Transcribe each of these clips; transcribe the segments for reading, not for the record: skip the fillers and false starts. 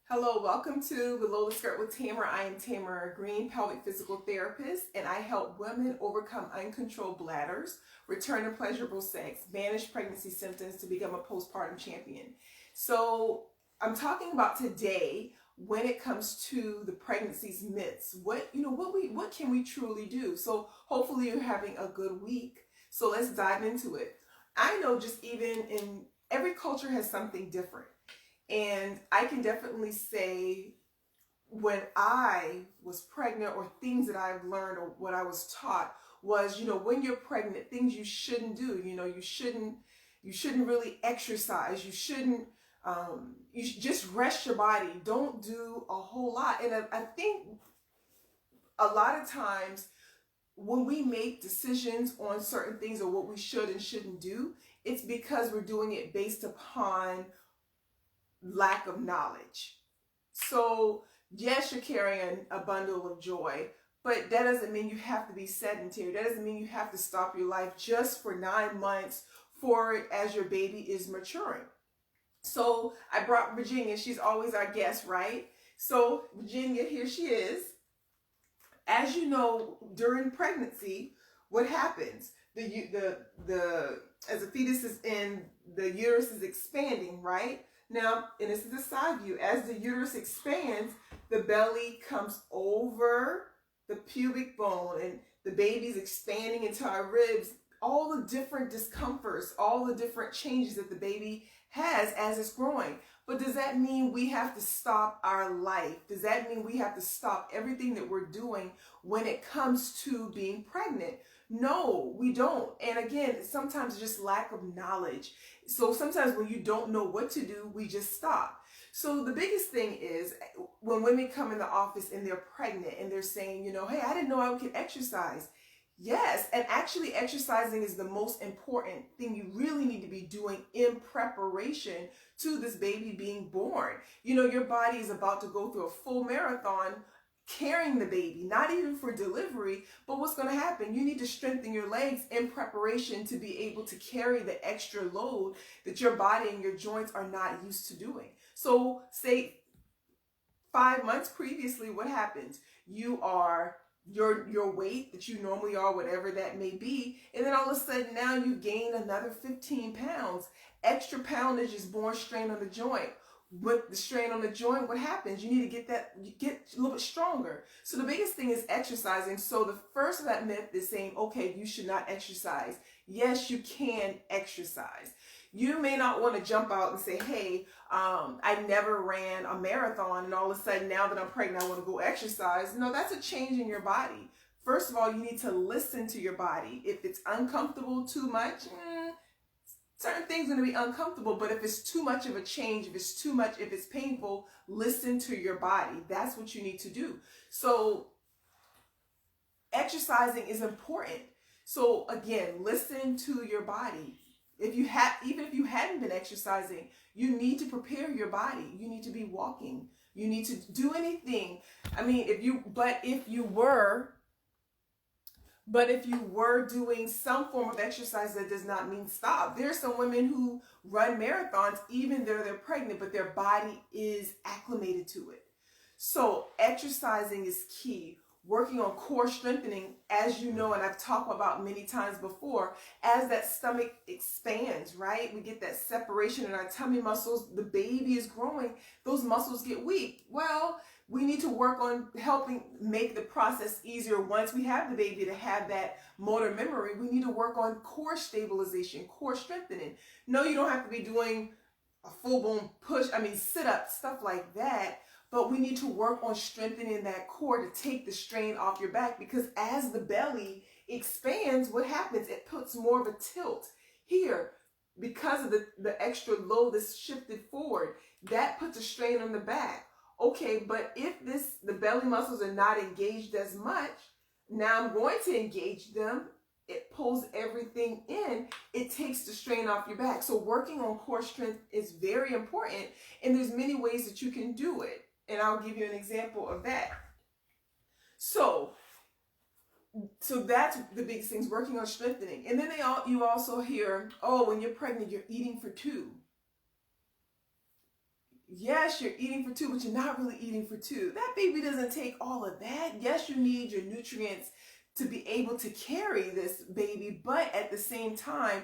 Hello, welcome to Below the Skirt with Tamara. I am Tamara Green, pelvic physical therapist, and I help women overcome uncontrolled bladders, return to pleasurable sex, manage pregnancy symptoms to become a postpartum champion. So I'm talking about today when it comes to the pregnancy's myths. What can we truly do? So hopefully you're having a good week. So let's dive into it. I know just even in every culture has something different. And I can definitely say when I was pregnant or things that I've learned or what I was taught was, when you're pregnant, things you shouldn't do. You shouldn't really exercise. You should just rest your body. Don't do a whole lot. And I think a lot of times when we make decisions on certain things or what we should and shouldn't do, it's because we're doing it based upon lack of knowledge. So yes, you're carrying a bundle of joy, but that doesn't mean you have to be sedentary. That doesn't mean you have to stop your life just for 9 months for it as your baby is maturing. So I brought Virginia. She's always our guest, right? So Virginia, here she is. As you know, during pregnancy, what happens? As the fetus is in, the uterus is expanding, right? Now, and this is the side view. As the uterus expands, the belly comes over the pubic bone and the baby's expanding into our ribs. All the different discomforts, all the different changes that the baby has as it's growing. But does that mean we have to stop our life? Does that mean we have to stop everything that we're doing when it comes to being pregnant? No, we don't. And again, sometimes it's just lack of knowledge. So sometimes when you don't know what to do, we just stop. So the biggest thing is when women come in the office and they're pregnant and they're saying, hey, I didn't know I could exercise. Yes, and actually exercising is the most important thing you really need to be doing in preparation to this baby being born. Your body is about to go through a full marathon carrying the baby, not even for delivery, but what's going to happen? You need to strengthen your legs in preparation to be able to carry the extra load that your body and your joints are not used to doing. So say 5 months previously, what happens? You are your weight that you normally are, whatever that may be, and then all of a sudden now you gain another 15 pounds. Extra poundage is born strain on the joint. With the strain on the joint, what happens? You need to get a little bit stronger. So the biggest thing is exercising. So the first of that myth is saying, okay, you should not exercise. Yes, you can exercise. You may not want to jump out and say, hey, I never ran a marathon and all of a sudden now that I'm pregnant, I want to go exercise. No, that's a change in your body. First of all, you need to listen to your body. If it's uncomfortable too much, certain things are going to be uncomfortable, but if it's too much of a change, if it's painful, listen to your body. That's what you need to do. So exercising is important. So again, listen to your body. Even if you hadn't been exercising, you need to prepare your body. You need to be walking. You need to do anything. I mean, if you were doing some form of exercise, that does not mean stop. There are some women who run marathons even though they're pregnant, but their body is acclimated to it. So exercising is key. Working on core strengthening, as you know, and I've talked about many times before, as that stomach expands, right? We get that separation in our tummy muscles. The baby is growing. Those muscles get weak. Well, we need to work on helping make the process easier once we have the baby to have that motor memory. We need to work on core stabilization, core strengthening. No, you don't have to be doing a full-blown push, sit-ups, stuff like that. But we need to work on strengthening that core to take the strain off your back, because as the belly expands, what happens? It puts more of a tilt here because of the extra load that's shifted forward. That puts a strain on the back. Okay, but if the belly muscles are not engaged as much, now I'm going to engage them. It pulls everything in. It takes the strain off your back. So working on core strength is very important, and there's many ways that you can do it. And I'll give you an example of that. So that's the biggest things, working on strengthening. And then you also hear, oh, when you're pregnant, you're eating for two. yes, you're eating for two, but you're not really eating for two. That baby doesn't take all of that. Yes, you need your nutrients to be able to carry this baby, but at the same time,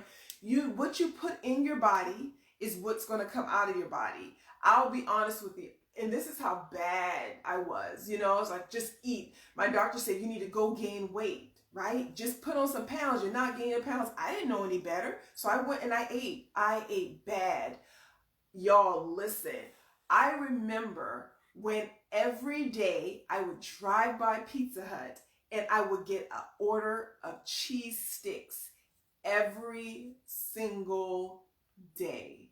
what you put in your body is what's going to come out of your body. I'll be honest with you. And this is how bad I was. You know, I was like, just eat. My doctor said, you need to go gain weight, right? Just put on some pounds. You're not gaining pounds. I didn't know any better. So I went and I ate. I ate bad. Y'all, listen. I remember when every day I would drive by Pizza Hut and I would get an order of cheese sticks every single day.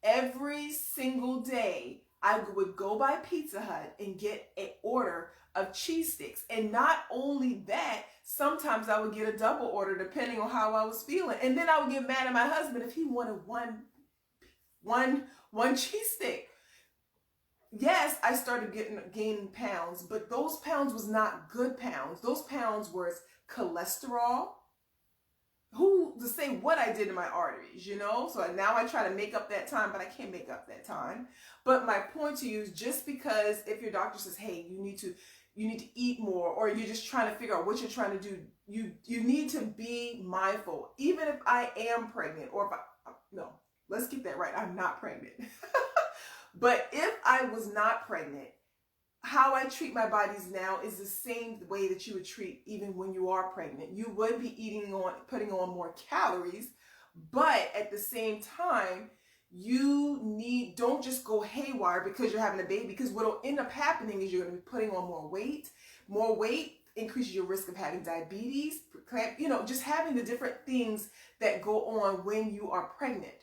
Every single day, I would go by Pizza Hut and get an order of cheese sticks. And not only that, sometimes I would get a double order depending on how I was feeling. And then I would get mad at my husband if he wanted one cheese stick. Yes, I started gaining pounds, but those pounds was not good pounds. Those pounds was cholesterol. Who to say what I did in my arteries, you know? So now I try to make up that time, but I can't make up that time. But my point to you is, just because if your doctor says, hey, you need to eat more, or you're just trying to figure out what you're trying to do, you need to be mindful. Even if I am pregnant, or if no, let's get that right. I'm not pregnant. But if I was not pregnant, how I treat my bodies now is the same way that you would treat even when you are pregnant. You would be putting on more calories, but at the same time, don't just go haywire because you're having a baby, because what will end up happening is you're going to be putting on more weight. More weight increases your risk of having diabetes, just having the different things that go on when you are pregnant.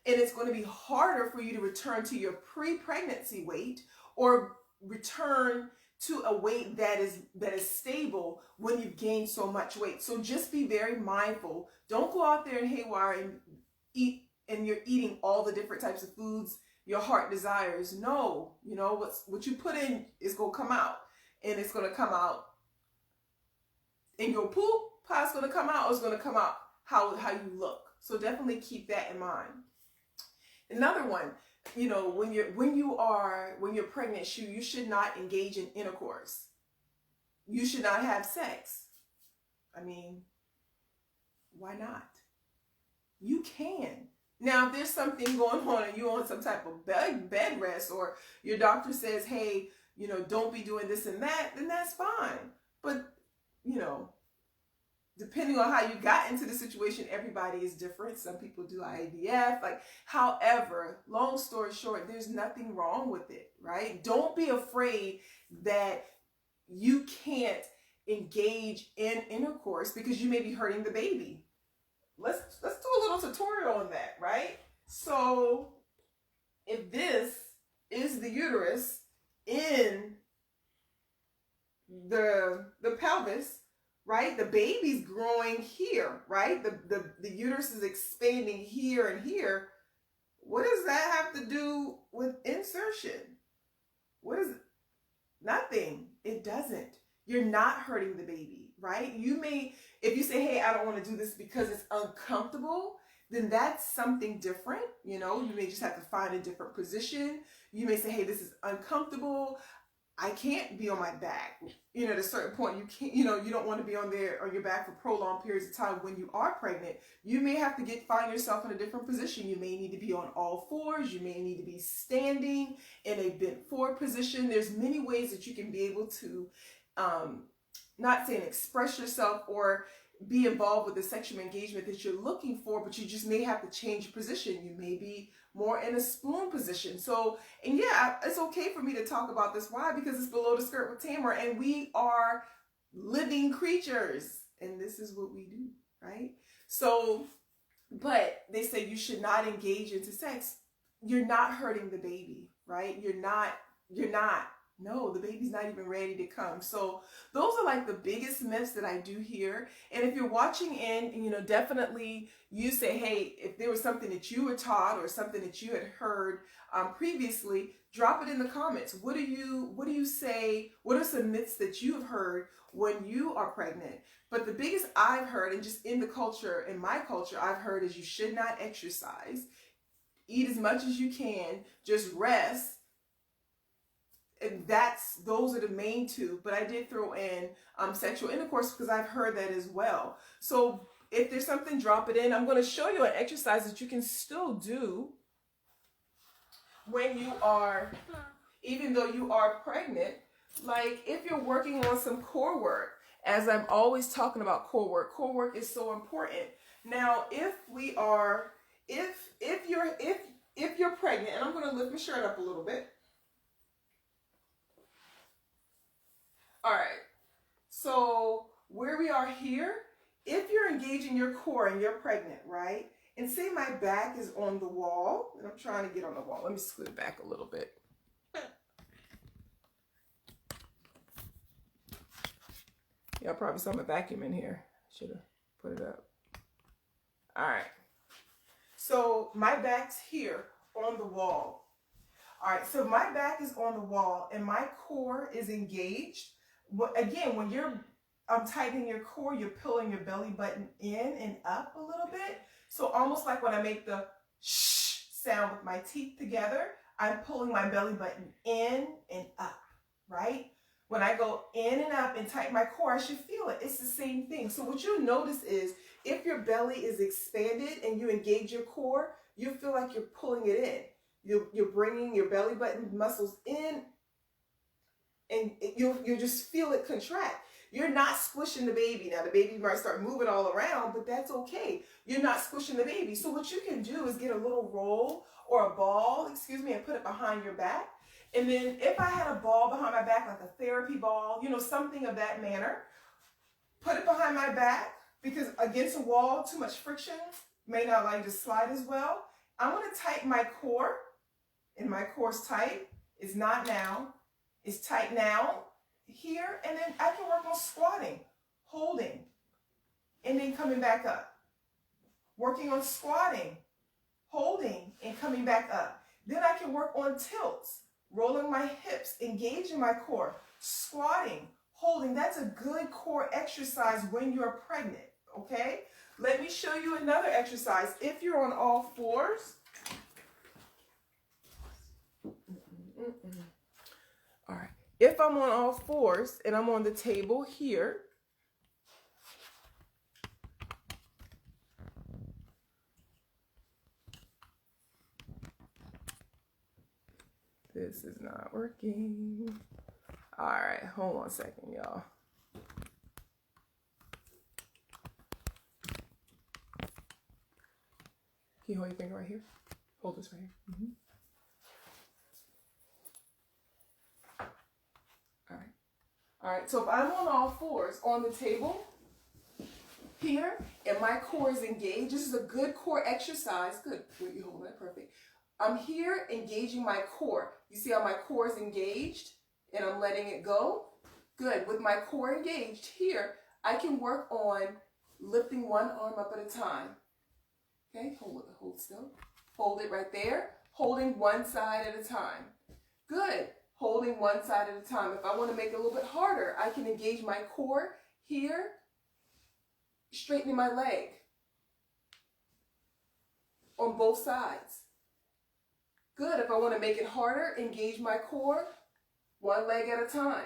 And it's going to be harder for you to return to your pre-pregnancy weight, or return to a weight that is stable when you've gained so much weight. So just be very mindful. Don't go out there and haywire and eat, and you're eating all the different types of foods your heart desires. No, what you put in is going to come out, and it's going to come out in your poop. How it's going to come out, or it's going to come out how you look. So definitely keep that in mind. Another one, when you're pregnant, you should not engage in intercourse. You should not have sex. I mean, why not? You can. Now, if there's something going on and you're on some type of bed rest, or your doctor says, hey, don't be doing this and that, then that's fine. But, depending on how you got into the situation, everybody is different. Some people do IVF. However, long story short, there's nothing wrong with it, right? Don't be afraid that you can't engage in intercourse because you may be hurting the baby. Let's do a little tutorial on that, right? So if this is the uterus in the pelvis, right? The baby's growing here, right? The uterus is expanding here and here. What does that have to do with insertion? What is it? Nothing. It doesn't. You're not hurting the baby, right? If you say, hey, I don't want to do this because it's uncomfortable, then that's something different. You may just have to find a different position. You may say, hey, this is uncomfortable. I can't be on my back. At a certain point, you can't, you don't want to be on your back for prolonged periods of time when you are pregnant. You may have to find yourself in a different position. You may need to be on all fours. You may need to be standing in a bent forward position. There's many ways that you can be able to, not saying express yourself or be involved with the sexual engagement that you're looking for, but you just may have to change your position. You may be more in a spoon position. So, and yeah, it's okay for me to talk about this. Why? Because it's below the skirt with Tamara, and we are living creatures, and this is what we do, right? So, but they say you should not engage into sex. You're not hurting the baby, right? You're not. No, the baby's not even ready to come. So those are the biggest myths that I do hear. And if you're watching in, definitely you say, hey, if there was something that you were taught or something that you had heard previously, drop it in the comments. What do you say? What are some myths that you have heard when you are pregnant? But the biggest I've heard, and just in my culture, I've heard is you should not exercise. eat as much as you can, just rest. And those are the main two, but I did throw in sexual intercourse because I've heard that as well. So if there's something, drop it in. I'm going to show you an exercise that you can still do when you are, even though you are pregnant. Like if you're working on some core work, as I'm always talking about core work is so important. Now, if you're pregnant, and I'm going to lift my shirt up a little bit. All right, so where we are here, if you're engaging your core and you're pregnant, right? And say my back is on the wall, and I'm trying to get on the wall. Let me scoot it back a little bit. Y'all probably saw my vacuum in here. Should have put it up. All right. So my back's here on the wall. All right, so my back is on the wall and my core is engaged. Again, when you're tightening your core, you're pulling your belly button in and up a little bit. So almost like when I make the shh sound with my teeth together, I'm pulling my belly button in and up, right? When I go in and up and tighten my core, I should feel it. It's the same thing. So what you'll notice is if your belly is expanded and you engage your core, you feel like you're pulling it in. You're bringing your belly button muscles in, and you'll just feel it contract. You're not squishing the baby. Now, the baby might start moving all around, but that's okay. You're not squishing the baby. So what you can do is get a little roll or a ball, and put it behind your back. And then if I had a ball behind my back, like a therapy ball, something of that manner, put it behind my back, because against a wall, too much friction may not allow you to slide as well. I'm going to tighten my core, and my core's tight. It's not now. It's tight now, here, and then I can work on squatting, holding, and then coming back up. Working on squatting, holding, and coming back up. Then I can work on tilts, rolling my hips, engaging my core, squatting, holding. That's a good core exercise when you're pregnant, okay? Let me show you another exercise. If you're on all fours, all right. If I'm on all fours and I'm on the table here, this is not working. All right, hold on a second, y'all. Can you hold your finger right here? Hold this right here. Mm-hmm. All right, so if I'm on all fours on the table here and my core is engaged, this is a good core exercise. Good, you hold that, perfect. I'm here engaging my core. You see how my core is engaged and I'm letting it go? Good, with my core engaged here, I can work on lifting one arm up at a time. Okay, hold still. Hold it right there, holding one side at a time. Good. Holding one side at a time. If I want to make it a little bit harder, I can engage my core here, straightening my leg on both sides. Good. If I want to make it harder, engage my core one leg at a time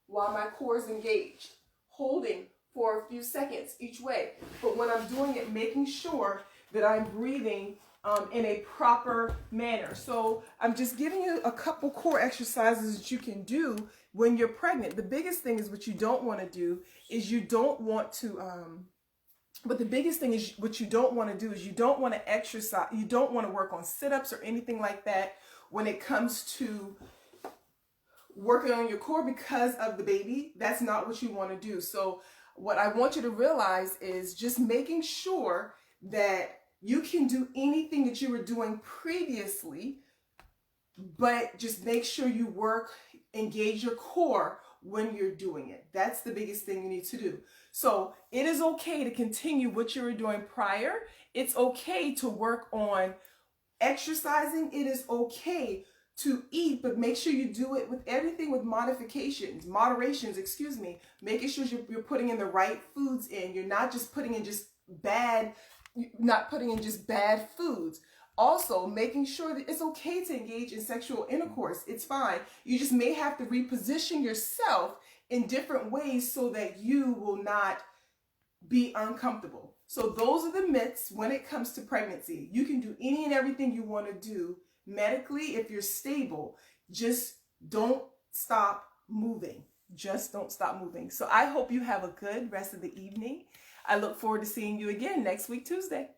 while my core is engaged, holding for a few seconds each way. But when I'm doing it, making sure that I'm breathing in a proper manner. So I'm just giving you a couple core exercises that you can do when you're pregnant. The biggest thing is what you don't want to do is you don't want to exercise, you don't want to work on sit-ups or anything like that when it comes to working on your core because of the baby. That's not what you want to do. So what I want you to realize is just making sure that you can do anything that you were doing previously, but just make sure you engage your core when you're doing it. That's the biggest thing you need to do. So it is okay to continue what you were doing prior. It's okay to work on exercising. It is okay to eat, but make sure you do it with everything with moderations, making sure you're putting in the right foods in. You're not putting in just bad foods. Also, making sure that it's okay to engage in sexual intercourse. It's fine. You just may have to reposition yourself in different ways so that you will not be uncomfortable. So those are the myths when it comes to pregnancy. You can do any and everything you want to do medically if you're stable. Just don't stop moving. Just don't stop moving. So I hope you have a good rest of the evening. I look forward to seeing you again next week, Tuesday.